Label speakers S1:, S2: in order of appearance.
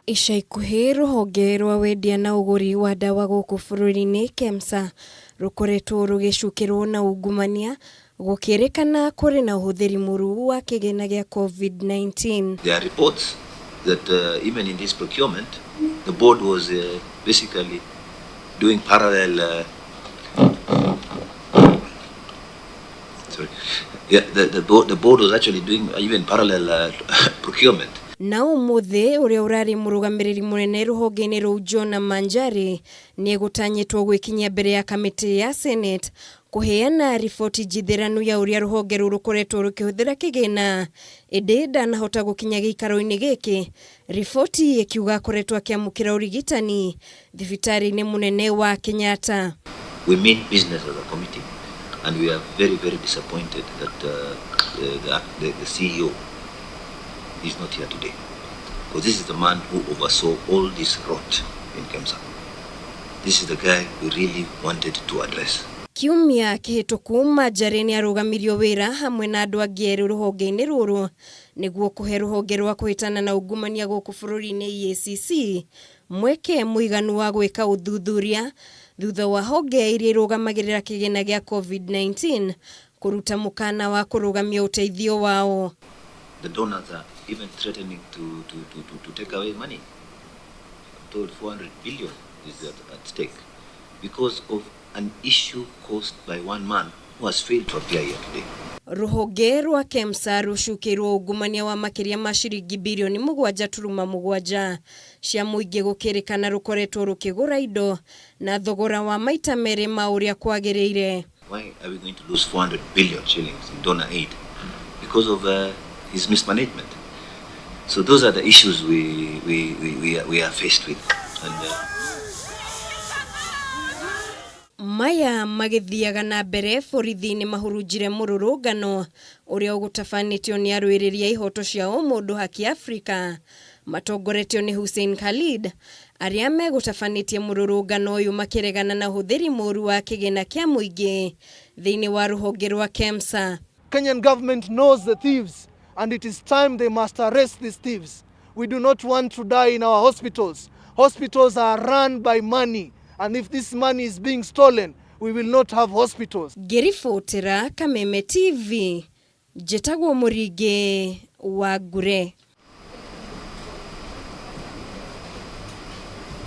S1: Ica ikuhĩ ruhonge rwa wendia na uguri wa ndawa guku bururi-ini KEMSA rukoretwo rugicukirwo na ungumania gukirikana kuri na uhuthiri muru wa kigina gia COVID-19.
S2: There are reports that even in this procurement, the board was basically doing parallel. The board was actually doing even parallel procurement.
S1: Na umuthi uria urari murugamiriri munene ruhonge-ini ruu Jonah Manjari ni egutanyitwo gwikinyia mbere ya kamiti ya Senate kuheana riboti njithiranu ya uria ruhonge ruu rukoretwo rukihuthira kigina indi ndanahota gukinya giikaro-ini giki. Riboti ikiuga akoretwo akiamukira urigitani thibitari-ini munene wa Kenyatta.
S2: We mean business as a committee, and we are very, very disappointed that the CEO is not here today, because this is the man who oversaw all this rot in KEMSA. This is the guy we really wanted to address.
S1: Kiumia kihituku Manjari ni arugamirio wira hamwe na andu angi eri ruhonge-ini ruru niguo kuhe ruhonge rwa kuhitana na ungumania guku bururi-ini EACC mweke muiganu wa gwika uthuthuria thutha wa honge iria irugamagirira kigina gia COVID-19 kuruta mukana wa kurugamia uteithio wao.
S2: The donors are even threatening to take away money. I'm told 400 billion is at stake because of an issue caused by one man who has failed to appear here today.
S1: Ruhonge rwa KEMSA rucukirwo ungumania wa makiria ma ciringi bilioni 7.7 cia muingi gukirikana rukoretwo rukigura indo na thogora wa maita meri ma uria kwagiriire.
S2: Why are we going to lose 400 billion shillings in donor aid? Because of his mismanagement. So those are the issues we are faced with. And
S1: maya magithiaga na mbere borithi ni mahurunjire mururungano uria ugutafanitio ni arwiriria ihoto cia umundu haki Afrika matongoretio ni Hussein Khalid aria megutafanitie mururungano uyu makiregana na uhuthiri muru wa kigina kia muingi thiini wa ruhonge rwa KEMSA.
S3: Kenyan government knows the thieves, and it is time they must arrest these thieves. We do not want to die in our hospitals. Hospitals are run by money, and if this money is being stolen, we will not have hospitals.
S1: Gerifotera Kameme TV, Jetagwo Murige wa Gure.